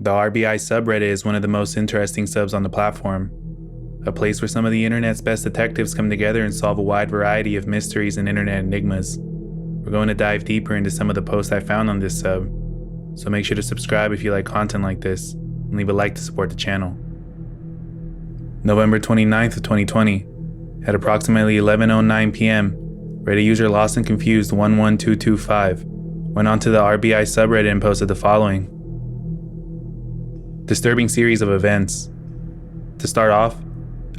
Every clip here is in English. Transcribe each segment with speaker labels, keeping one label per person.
Speaker 1: The RBI subreddit is one of the most interesting subs on the platform, a place where some of the internet's best detectives come together and solve a wide variety of mysteries and internet enigmas. We're going to dive deeper into some of the posts I found on this sub, so make sure to subscribe if you like content like this, and leave a like to support the channel. November 29th of 2020, at approximately 11:09 p.m., Reddit user Lost and Confused 11225 went onto the RBI subreddit and posted the following. Disturbing series of events. To start off,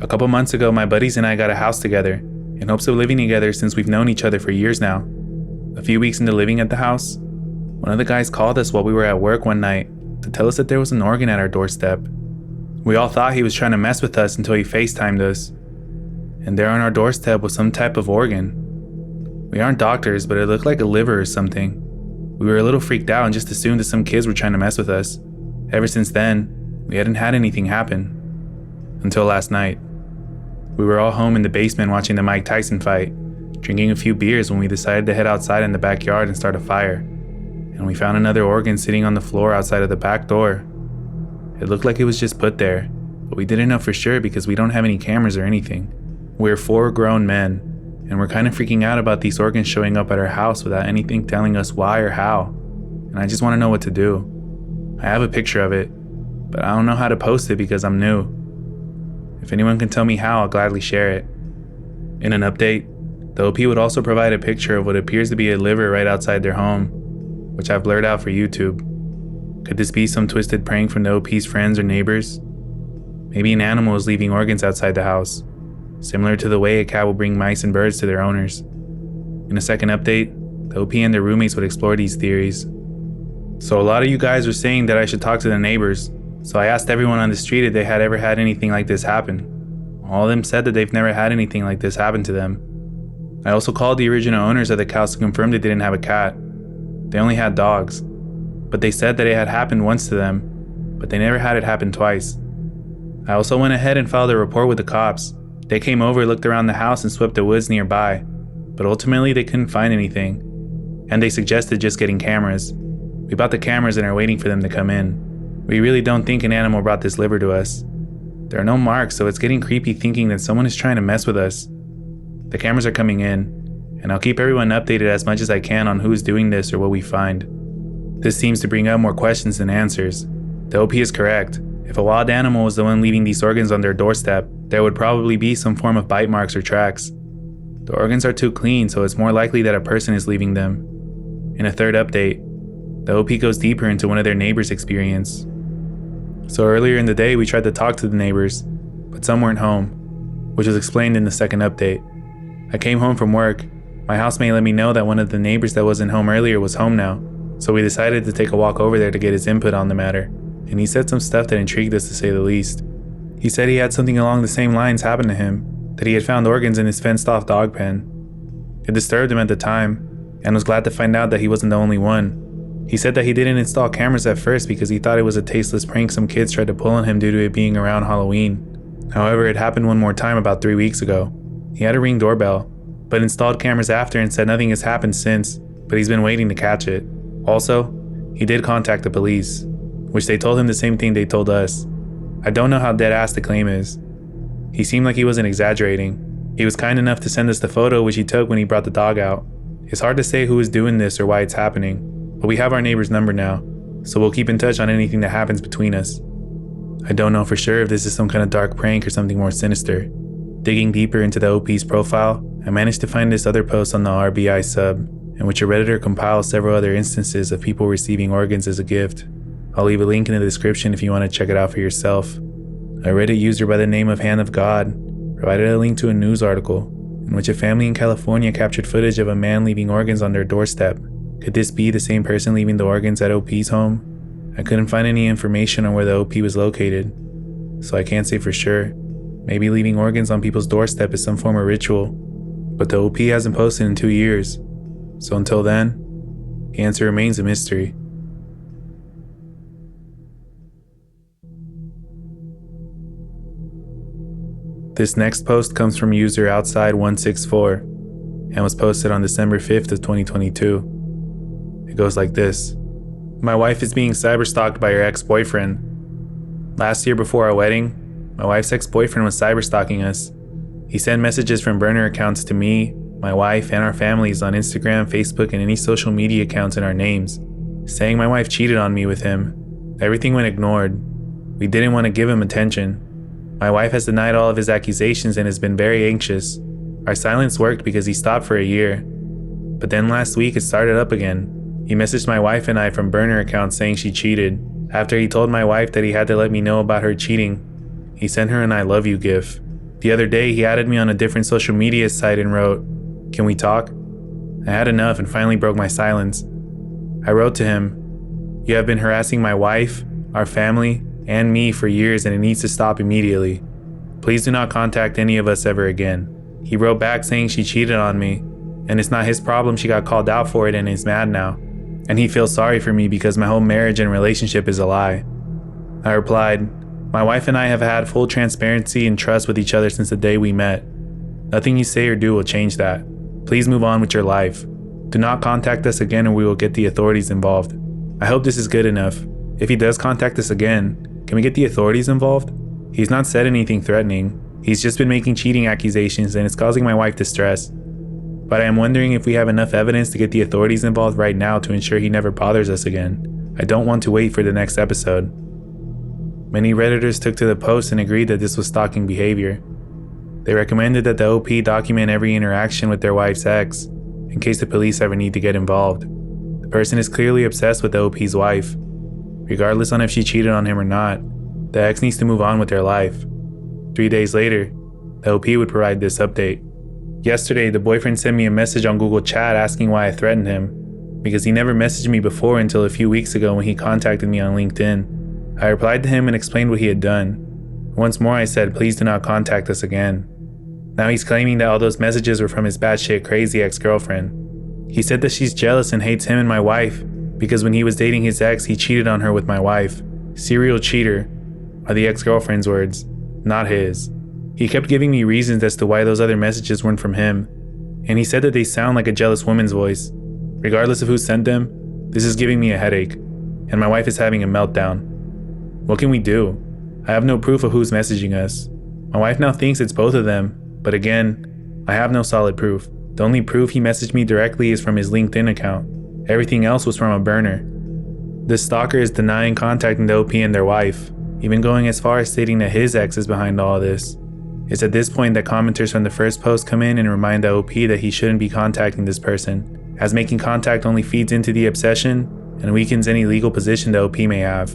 Speaker 1: a couple months ago my buddies and I got a house together, in hopes of living together since we've known each other for years now. A few weeks into living at the house, one of the guys called us while we were at work one night to tell us that there was an organ at our doorstep. We all thought he was trying to mess with us until he FaceTimed us, and there on our doorstep was some type of organ. We aren't doctors, but it looked like a liver or something. We were a little freaked out and just assumed that some kids were trying to mess with us. Ever since then, we hadn't had anything happen. Until last night. We were all home in the basement watching the Mike Tyson fight, drinking a few beers when we decided to head outside in the backyard and start a fire. And we found another organ sitting on the floor outside of the back door. It looked like it was just put there, but we didn't know for sure because we don't have any cameras or anything. We're 4 grown men, and we're kind of freaking out about these organs showing up at our house without anything telling us why or how. And I just want to know what to do. I have a picture of it, but I don't know how to post it because I'm new. If anyone can tell me how, I'll gladly share it. In an update, the OP would also provide a picture of what appears to be a liver right outside their home, which I've blurred out for YouTube. Could this be some twisted prank from the OP's friends or neighbors? Maybe an animal is leaving organs outside the house, similar to the way a cat will bring mice and birds to their owners. In a second update, the OP and their roommates would explore these theories. So a lot of you guys were saying that I should talk to the neighbors, so I asked everyone on the street if they had ever had anything like this happen. All of them said that they've never had anything like this happen to them. I also called the original owners of the house to confirm they didn't have a cat. They only had dogs, but they said that it had happened once to them, but they never had it happen twice. I also went ahead and filed a report with the cops. They came over, looked around the house, and swept the woods nearby, but ultimately they couldn't find anything, and they suggested just getting cameras. We bought the cameras and are waiting for them to come in. We really don't think an animal brought this liver to us. There are no marks, so it's getting creepy thinking that someone is trying to mess with us. The cameras are coming in, and I'll keep everyone updated as much as I can on who's doing this or what we find. This seems to bring up more questions than answers. The OP is correct. If a wild animal was the one leaving these organs on their doorstep, there would probably be some form of bite marks or tracks. The organs are too clean, so it's more likely that a person is leaving them. In a third update, the OP goes deeper into one of their neighbors' experience. So earlier in the day, we tried to talk to the neighbors, but some weren't home, which was explained in the second update. I came home from work. My housemate let me know that one of the neighbors that wasn't home earlier was home now, so we decided to take a walk over there to get his input on the matter, and he said some stuff that intrigued us to say the least. He said he had something along the same lines happen to him, that he had found organs in his fenced-off dog pen. It disturbed him at the time, and was glad to find out that he wasn't the only one. He said that he didn't install cameras at first because he thought it was a tasteless prank some kids tried to pull on him due to it being around Halloween. However, it happened one more time about 3 weeks ago. He had a Ring doorbell, but installed cameras after and said nothing has happened since, but he's been waiting to catch it. Also, he did contact the police, which they told him the same thing they told us. I don't know how dead ass the claim is. He seemed like he wasn't exaggerating. He was kind enough to send us the photo which he took when he brought the dog out. It's hard to say who is doing this or why it's happening, but we have our neighbor's number now, so we'll keep in touch on anything that happens between us. I don't know for sure if this is some kind of dark prank or something more sinister. Digging deeper into the OP's profile, I managed to find this other post on the RBI sub, in which a Redditor compiles several other instances of people receiving organs as a gift. I'll leave a link in the description if you want to check it out for yourself. A Reddit user by the name of Hand of God provided a link to a news article in which a family in California captured footage of a man leaving organs on their doorstep. Could this be the same person leaving the organs at OP's home? I couldn't find any information on where the OP was located, so I can't say for sure. Maybe leaving organs on people's doorstep is some form of ritual, but the OP hasn't posted in 2 years, so until then, the answer remains a mystery. This next post comes from user Outside164 and was posted on December 5th of 2022. It goes like this. My wife is being cyberstalked by her ex-boyfriend. Last year before our wedding, my wife's ex-boyfriend was cyberstalking us. He sent messages from burner accounts to me, my wife, and our families on Instagram, Facebook, and any social media accounts in our names, saying my wife cheated on me with him. Everything went ignored. We didn't want to give him attention. My wife has denied all of his accusations and has been very anxious. Our silence worked because he stopped for a year. But then last week it started up again. He messaged my wife and I from burner accounts saying she cheated. After he told my wife that he had to let me know about her cheating, he sent her an I love you gif. The other day he added me on a different social media site and wrote, "Can we talk?" I had enough and finally broke my silence. I wrote to him, "You have been harassing my wife, our family, and me for years and it needs to stop immediately. Please do not contact any of us ever again." He wrote back saying she cheated on me, and it's not his problem she got called out for it and is mad now. And he feels sorry for me because my whole marriage and relationship is a lie. I replied, "My wife and I have had full transparency and trust with each other since the day we met. Nothing you say or do will change that. Please move on with your life. Do not contact us again or we will get the authorities involved." I hope this is good enough. If he does contact us again, can we get the authorities involved? He's not said anything threatening. He's just been making cheating accusations and it's causing my wife distress. But I am wondering if we have enough evidence to get the authorities involved right now to ensure he never bothers us again. I don't want to wait for the next episode. Many Redditors took to the post and agreed that this was stalking behavior. They recommended that the OP document every interaction with their wife's ex, in case the police ever need to get involved. The person is clearly obsessed with the OP's wife. Regardless on if she cheated on him or not, the ex needs to move on with their life. 3 days later, the OP would provide this update. Yesterday, the boyfriend sent me a message on Google Chat asking why I threatened him, because he never messaged me before until a few weeks ago when he contacted me on LinkedIn. I replied to him and explained what he had done. Once more I said, "Please do not contact us again." Now he's claiming that all those messages were from his batshit crazy ex-girlfriend. He said that she's jealous and hates him and my wife because when he was dating his ex, he cheated on her with my wife. Serial cheater are the ex-girlfriend's words, not his. He kept giving me reasons as to why those other messages weren't from him, and he said that they sound like a jealous woman's voice. Regardless of who sent them, this is giving me a headache, and my wife is having a meltdown. What can we do? I have no proof of who's messaging us. My wife now thinks it's both of them, but again, I have no solid proof. The only proof he messaged me directly is from his LinkedIn account. Everything else was from a burner. This stalker is denying contacting the OP and their wife, even going as far as stating that his ex is behind all this. It's at this point that commenters from the first post come in and remind the OP that he shouldn't be contacting this person, as making contact only feeds into the obsession and weakens any legal position the OP may have.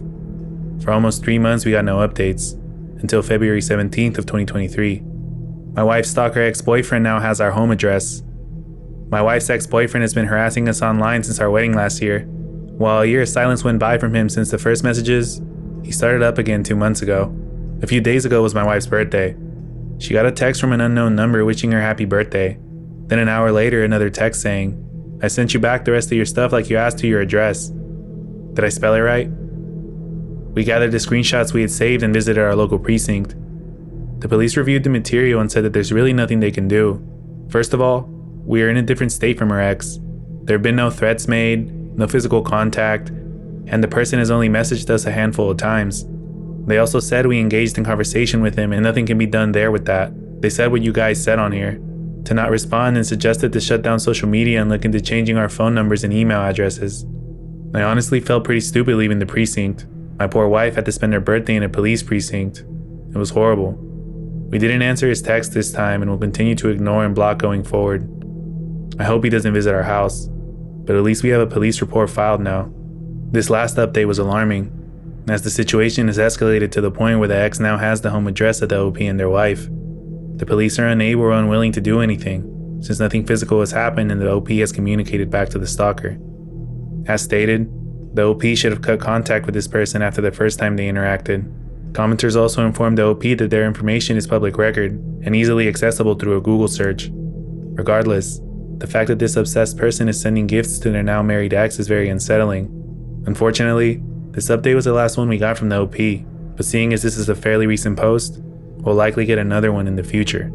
Speaker 1: For almost 3 months we got no updates, until February 17th of 2023. My wife's stalker ex-boyfriend now has our home address. My wife's ex-boyfriend has been harassing us online since our wedding last year. While a year of silence went by from him since the first messages, he started up again 2 months ago. A few days ago was my wife's birthday. She got a text from an unknown number wishing her happy birthday. Then an hour later, another text saying, "I sent you back the rest of your stuff like you asked to your address." Did I spell it right? We gathered the screenshots we had saved and visited our local precinct. The police reviewed the material and said that there's really nothing they can do. First of all, we are in a different state from our ex. There have been no threats made, no physical contact, and the person has only messaged us a handful of times. They also said we engaged in conversation with him and nothing can be done there with that. They said what you guys said on here, to not respond, and suggested to shut down social media and look into changing our phone numbers and email addresses. I honestly felt pretty stupid leaving the precinct. My poor wife had to spend her birthday in a police precinct. It was horrible. We didn't answer his text this time and will continue to ignore and block going forward. I hope he doesn't visit our house, but at least we have a police report filed now. This last update was alarming, as the situation has escalated to the point where the ex now has the home address of the OP and their wife. The police are unable or unwilling to do anything, since nothing physical has happened and the OP has communicated back to the stalker. As stated, the OP should have cut contact with this person after the first time they interacted. Commenters also informed the OP that their information is public record and easily accessible through a Google search. Regardless, the fact that this obsessed person is sending gifts to their now married ex is very unsettling. Unfortunately, this update was the last one we got from the OP, but seeing as this is a fairly recent post, we'll likely get another one in the future.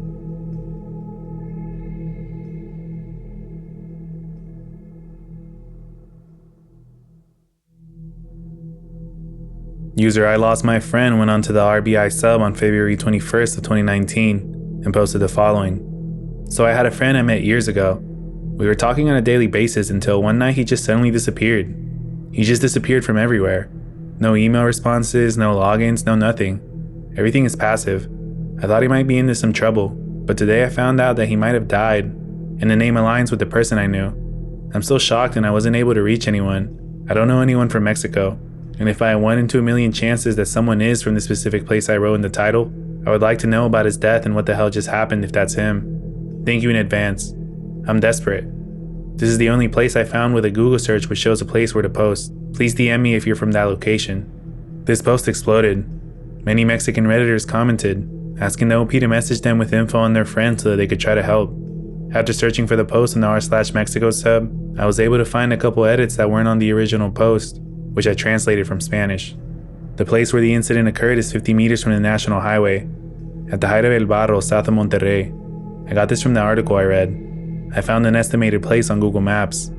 Speaker 1: User I lost my friend went onto the RBI sub on February 21st of 2019 and posted the following. So I had a friend I met years ago. We were talking on a daily basis until one night he just suddenly disappeared. He just disappeared from everywhere. No email responses, no logins, no nothing. Everything is passive. I thought he might be into some trouble, but today I found out that he might have died, and the name aligns with the person I knew. I'm still shocked and I wasn't able to reach anyone. I don't know anyone from Mexico, and if I had 1 in 2 million chances that someone is from the specific place I wrote in the title, I would like to know about his death and what the hell just happened if that's him. Thank you in advance. I'm desperate. This is the only place I found with a Google search which shows a place where to post. Please DM me if you're from that location. This post exploded. Many Mexican Redditors commented, asking the OP to message them with info on their friends so that they could try to help. After searching for the post on the r/Mexico sub, I was able to find a couple edits that weren't on the original post, which I translated from Spanish. The place where the incident occurred is 50 meters from the National Highway, at the height of El Barro, south of Monterrey. I got this from the article I read. I found an estimated place on Google Maps.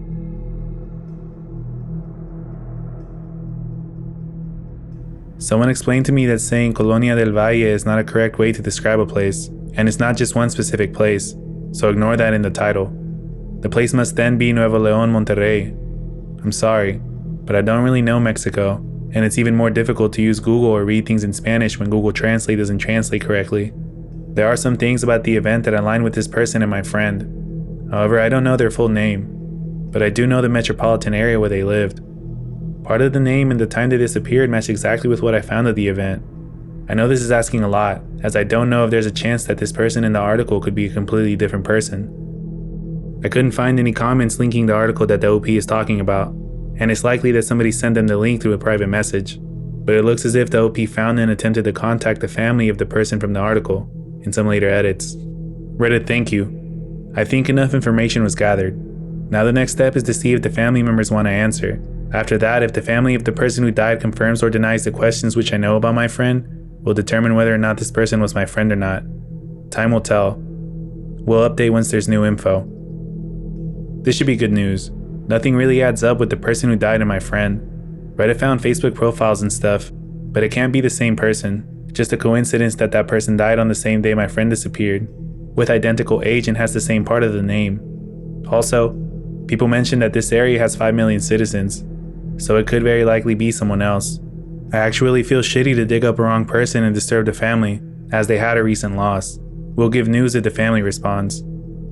Speaker 1: Someone explained to me that saying Colonia del Valle is not a correct way to describe a place, and it's not just one specific place, so ignore that in the title. The place must then be Nuevo León, Monterrey. I'm sorry, but I don't really know Mexico, and it's even more difficult to use Google or read things in Spanish when Google Translate doesn't translate correctly. There are some things about the event that align with this person and my friend. However, I don't know their full name, but I do know the metropolitan area where they lived. Part of the name and the time they disappeared match exactly with what I found at the event. I know this is asking a lot, as I don't know if there's a chance that this person in the article could be a completely different person. I couldn't find any comments linking the article that the OP is talking about, and it's likely that somebody sent them the link through a private message, but it looks as if the OP found and attempted to contact the family of the person from the article in some later edits. Reddit, thank you. I think enough information was gathered. Now the next step is to see if the family members want to answer. After that, if the family of the person who died confirms or denies the questions which I know about my friend, we'll determine whether or not this person was my friend or not. Time will tell. We'll update once there's new info. This should be good news. Nothing really adds up with the person who died and my friend. Reddit found Facebook profiles and stuff, but it can't be the same person. Just a coincidence that that person died on the same day my friend disappeared, with identical age and has the same part of the name. Also, people mentioned that this area has 5 million citizens, so it could very likely be someone else. I actually feel shitty to dig up a wrong person and disturb the family, as they had a recent loss. We'll give news if the family responds.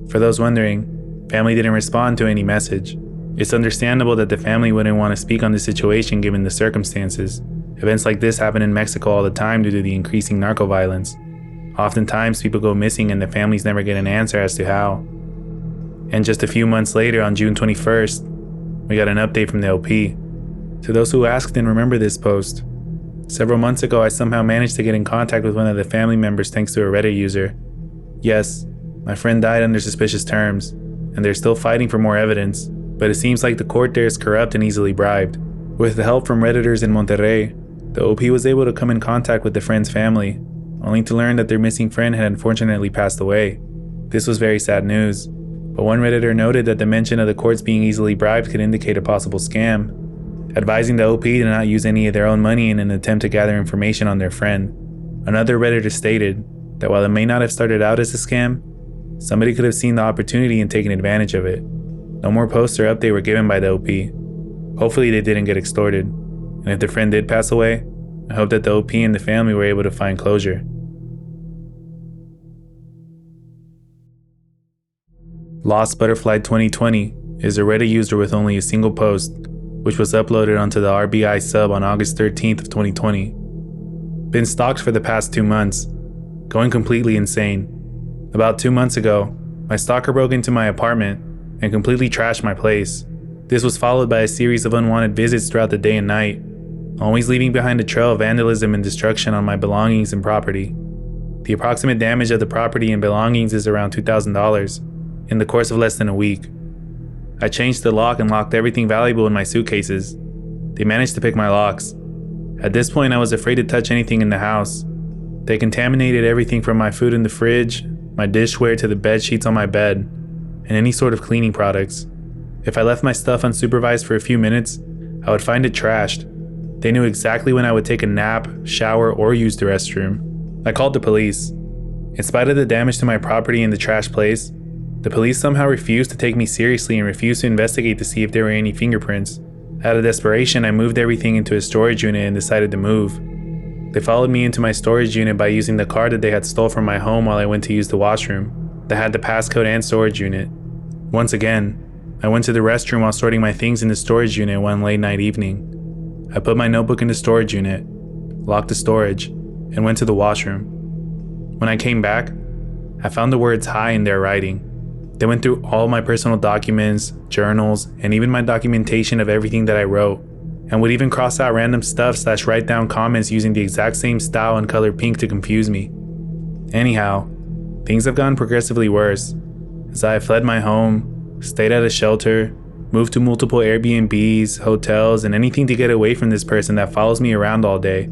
Speaker 1: For those wondering, family didn't respond to any message. It's understandable that the family wouldn't want to speak on the situation given the circumstances. Events like this happen in Mexico all the time due to the increasing narco violence. Oftentimes people go missing and the families never get an answer as to how. And just a few months later, on June 21st, we got an update from the LP. To those who asked and remember this post, several months ago I somehow managed to get in contact with one of the family members thanks to a Reddit user. Yes, my friend died under suspicious terms, and they're still fighting for more evidence, but it seems like the court there is corrupt and easily bribed. With the help from Redditors in Monterrey, the OP was able to come in contact with the friend's family, only to learn that their missing friend had unfortunately passed away. This was very sad news, but one Redditor noted that the mention of the courts being easily bribed could indicate a possible scam, advising the OP to not use any of their own money in an attempt to gather information on their friend. Another Redditor stated that while it may not have started out as a scam, somebody could have seen the opportunity and taken advantage of it. No more posts or update were given by the OP. Hopefully they didn't get extorted, and if the friend did pass away, I hope that the OP and the family were able to find closure. Lost Butterfly 2020 is a Reddit user with only a single post, which was uploaded onto the RBI sub on August 13th of 2020. Been stalked for the past 2 months, going completely insane. About 2 months ago, my stalker broke into my apartment and completely trashed my place. This was followed by a series of unwanted visits throughout the day and night, always leaving behind a trail of vandalism and destruction on my belongings and property. The approximate damage of the property and belongings is around $2,000 in the course of less than a week. I changed the lock and locked everything valuable in my suitcases. They managed to pick my locks. At this point, I was afraid to touch anything in the house. They contaminated everything from my food in the fridge, my dishware to the bed sheets on my bed, and any sort of cleaning products. If I left my stuff unsupervised for a few minutes, I would find it trashed. They knew exactly when I would take a nap, shower, or use the restroom. I called the police. In spite of the damage to my property and the trash place, the police somehow refused to take me seriously and refused to investigate to see if there were any fingerprints. Out of desperation, I moved everything into a storage unit and decided to move. They followed me into my storage unit by using the car that they had stole from my home while I went to use the washroom that had the passcode and storage unit. Once again, I went to the restroom while sorting my things in the storage unit one late night evening. I put my notebook in the storage unit, locked the storage, and went to the washroom. When I came back, I found the words "hi" in their writing. They went through all my personal documents, journals, and even my documentation of everything that I wrote, and would even cross out random stuff / write down comments using the exact same style and color pink to confuse me. Anyhow, things have gotten progressively worse, as I have fled my home, stayed at a shelter, moved to multiple Airbnbs, hotels, and anything to get away from this person that follows me around all day.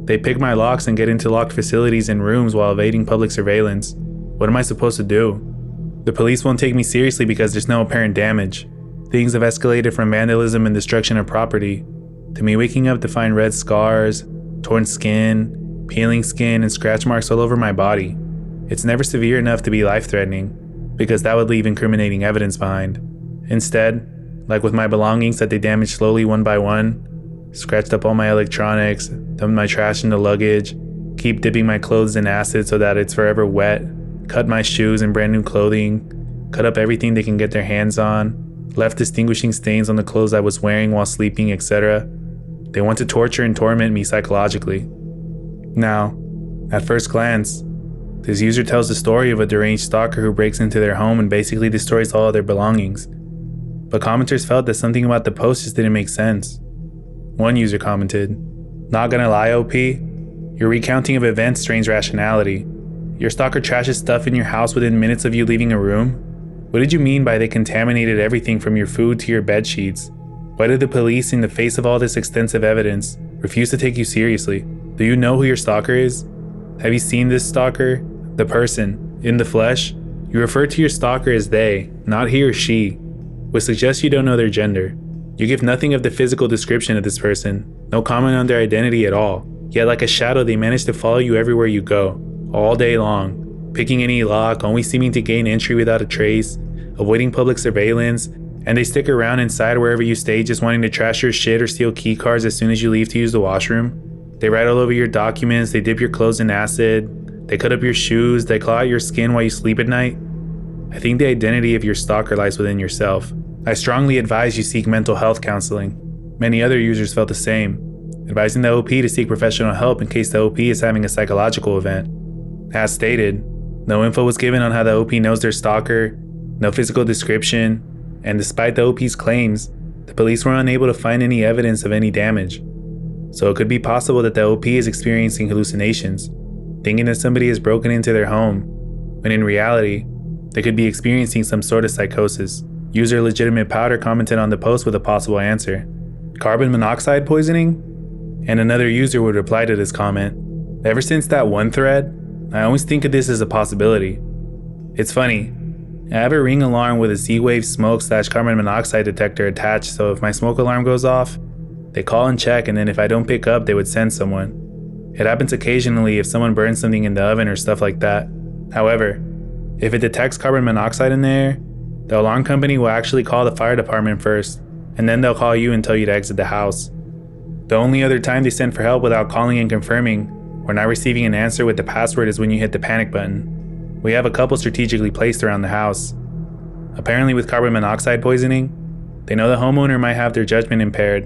Speaker 1: They pick my locks and get into locked facilities and rooms while evading public surveillance. What am I supposed to do? The police won't take me seriously because there's no apparent damage. Things have escalated from vandalism and destruction of property to me waking up to find red scars, torn skin, peeling skin, and scratch marks all over my body. It's never severe enough to be life-threatening, because that would leave incriminating evidence behind. Instead, like with my belongings that they damaged slowly one by one, scratched up all my electronics, dumped my trash into luggage, keep dipping my clothes in acid so that it's forever wet, cut my shoes and brand new clothing, cut up everything they can get their hands on, left distinguishing stains on the clothes I was wearing while sleeping, etc. They want to torture and torment me psychologically. Now, at first glance, this user tells the story of a deranged stalker who breaks into their home and basically destroys all of their belongings. But commenters felt that something about the post just didn't make sense. One user commented, "Not gonna lie, OP, your recounting of events strains rationality. Your stalker trashes stuff in your house within minutes of you leaving a room? What did you mean by they contaminated everything from your food to your bed sheets? Why did the police, in the face of all this extensive evidence, refuse to take you seriously? Do you know who your stalker is? Have you seen this stalker? The person, in the flesh? You refer to your stalker as they, not he or she, which suggests you don't know their gender. You give nothing of the physical description of this person, no comment on their identity at all. Yet like a shadow, they manage to follow you everywhere you go, all day long, picking any lock, only seeming to gain entry without a trace, avoiding public surveillance, and they stick around inside wherever you stay just wanting to trash your shit or steal key cards as soon as you leave to use the washroom. They write all over your documents, they dip your clothes in acid, they cut up your shoes, they claw at your skin while you sleep at night. I think the identity of your stalker lies within yourself. I strongly advise you seek mental health counseling. Many other users felt the same, advising the OP to seek professional help in case the OP is having a psychological event. As stated, no info was given on how the OP knows their stalker, no physical description, and despite the OP's claims, the police were unable to find any evidence of any damage. So it could be possible that the OP is experiencing hallucinations, thinking that somebody has broken into their home, when in reality, they could be experiencing some sort of psychosis. User Legitimate Powder commented on the post with a possible answer: carbon monoxide poisoning? And another user would reply to this comment: ever since that one thread, I always think of this as a possibility. It's funny, I have a Ring alarm with a Z-Wave smoke / carbon monoxide detector attached, so if my smoke alarm goes off, they call and check, and then if I don't pick up, they would send someone. It happens occasionally if someone burns something in the oven or stuff like that. However, if it detects carbon monoxide in the air, the alarm company will actually call the fire department first, and then they'll call you and tell you to exit the house. The only other time they send for help without calling and confirming or not receiving an answer with the password is when you hit the panic button. We have a couple strategically placed around the house. Apparently with carbon monoxide poisoning, they know the homeowner might have their judgment impaired,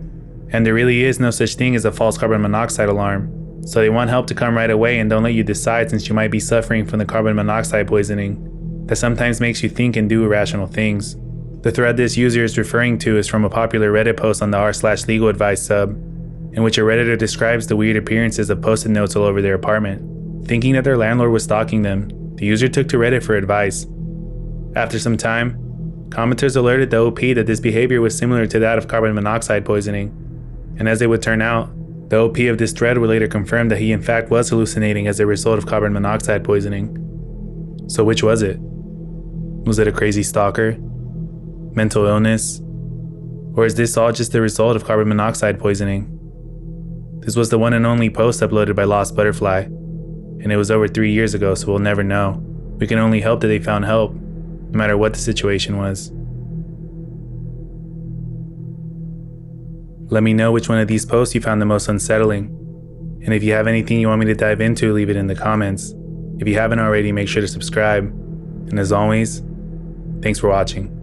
Speaker 1: and there really is no such thing as a false carbon monoxide alarm. So they want help to come right away and don't let you decide, since you might be suffering from the carbon monoxide poisoning that sometimes makes you think and do irrational things. The thread this user is referring to is from a popular Reddit post on the r/legal advice sub, in which a Redditor describes the weird appearances of post-it notes all over their apartment. Thinking that their landlord was stalking them, the user took to Reddit for advice. After some time, commenters alerted the OP that this behavior was similar to that of carbon monoxide poisoning, and as it would turn out, the OP of this thread would later confirm that he in fact was hallucinating as a result of carbon monoxide poisoning. So which was it? Was it a crazy stalker? Mental illness? Or is this all just the result of carbon monoxide poisoning? This was the one and only post uploaded by Lost Butterfly, and it was over 3 years ago, so we'll never know. We can only hope that they found help, no matter what the situation was. Let me know which one of these posts you found the most unsettling. And if you have anything you want me to dive into, leave it in the comments. If you haven't already, make sure to subscribe. And as always, thanks for watching.